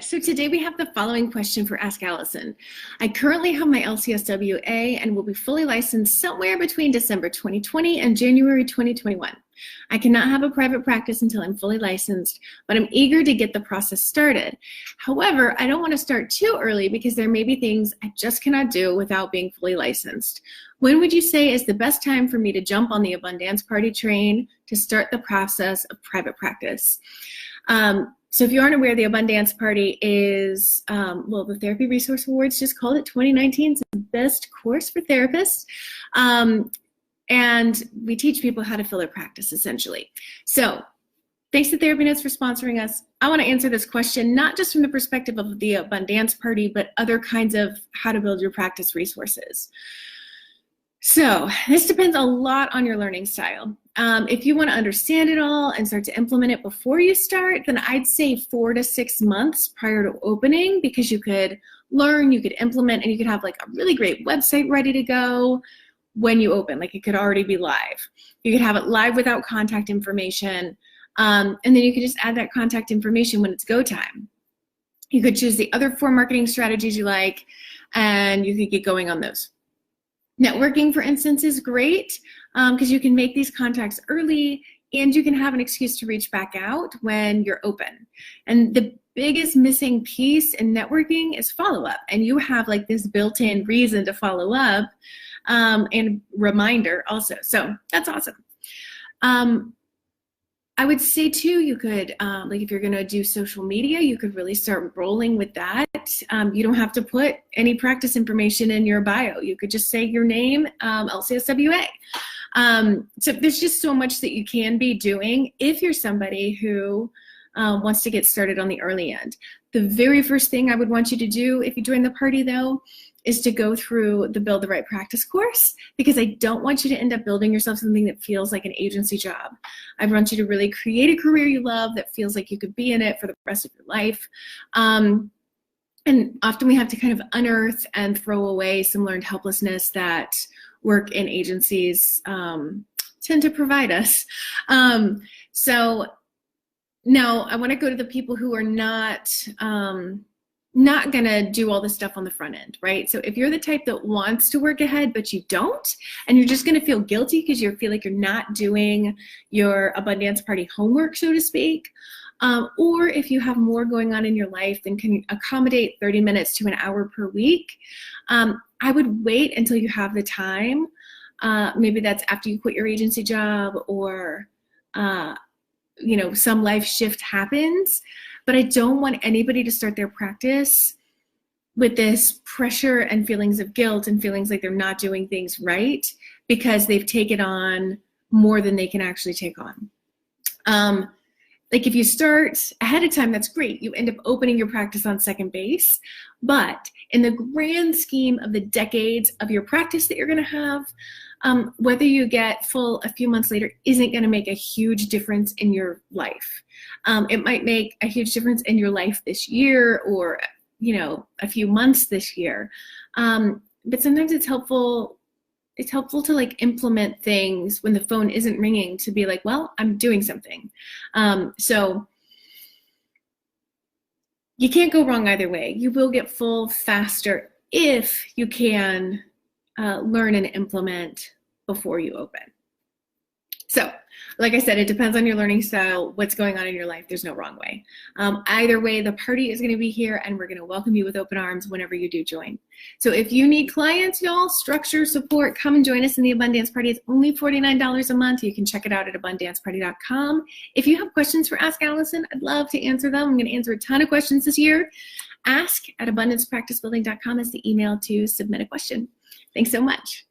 So today we have the following question for Ask Allison. I currently have my LCSWA and will be fully licensed somewhere between December 2020 and January 2021. I cannot have a private practice until I'm fully licensed, but I'm eager to get the process started. However, I don't want to start too early because there may be things I just cannot do without being fully licensed. When would you say is the best time for me to jump on the Abundance Party train to start the process of private practice? So if you aren't aware, the Abundance Party is, the Therapy Resource Awards just called it 2019's best course for therapists. And we teach people how to fill their practice, essentially. So thanks to Therapy Notes for sponsoring us. I want to answer this question, not just from the perspective of the Abundance Party, but other kinds of how to build your practice resources. So this depends a lot on your learning style. If you want to understand it all and start to implement it before you start, then I'd say 4 to 6 months prior to opening, because you could learn, you could implement, and you could have like a really great website ready to go when you open. Like it could already be live. You could have it live without contact information, and then you could just add that contact information when it's go time. You could choose the other 4 marketing strategies you like, and you could get going on those. Networking, for instance, is great because you can make these contacts early and you can have an excuse to reach back out when you're open. And the biggest missing piece in networking is follow-up. And you have like this built-in reason to follow up and reminder also. So that's awesome. I would say too, you could, like if you're gonna do social media, you could really start rolling with that. You don't have to put any practice information in your bio. You could just say your name, LCSWA. So there's just so much that you can be doing if you're somebody who wants to get started on the early end. The very first thing I would want you to do if you join the party though, is to go through the Build the Right Practice course, because I don't want you to end up building yourself something that feels like an agency job. I want you to really create a career you love that feels like you could be in it for the rest of your life. And often we have to kind of unearth and throw away some learned helplessness that work in agencies tend to provide us. So now I want to go to the people who are not gonna do all this stuff on the front end, right? So if you're the type that wants to work ahead, but you don't, and you're just gonna feel guilty because you feel like you're not doing your Abundance Party homework, so to speak, or if you have more going on in your life than can accommodate 30 minutes to an hour per week, I would wait until you have the time. Maybe that's after you quit your agency job or some life shift happens. But I don't want anybody to start their practice with this pressure and feelings of guilt and feelings like they're not doing things right because they've taken on more than they can actually take on. Like if you start ahead of time, that's great. You end up opening your practice on second base. But in the grand scheme of the decades of your practice that you're going to have, whether you get full a few months later isn't going to make a huge difference in your life. It might make a huge difference in your life this year or, a few months this year. But sometimes it's helpful to like implement things when the phone isn't ringing to be like, well, I'm doing something. So you can't go wrong either way. You will get full faster if you can learn and implement before you open. So, like I said, it depends on your learning style, what's going on in your life. There's no wrong way. Either way, the party is going to be here, and we're going to welcome you with open arms whenever you do join. So if you need clients, y'all, structure, support, come and join us in the Abundance Party. It's only $49 a month. You can check it out at abundanceparty.com. If you have questions for Ask Allison, I'd love to answer them. I'm going to answer a ton of questions this year. Ask@abundancepracticebuilding.com is the email to submit a question. Thanks so much.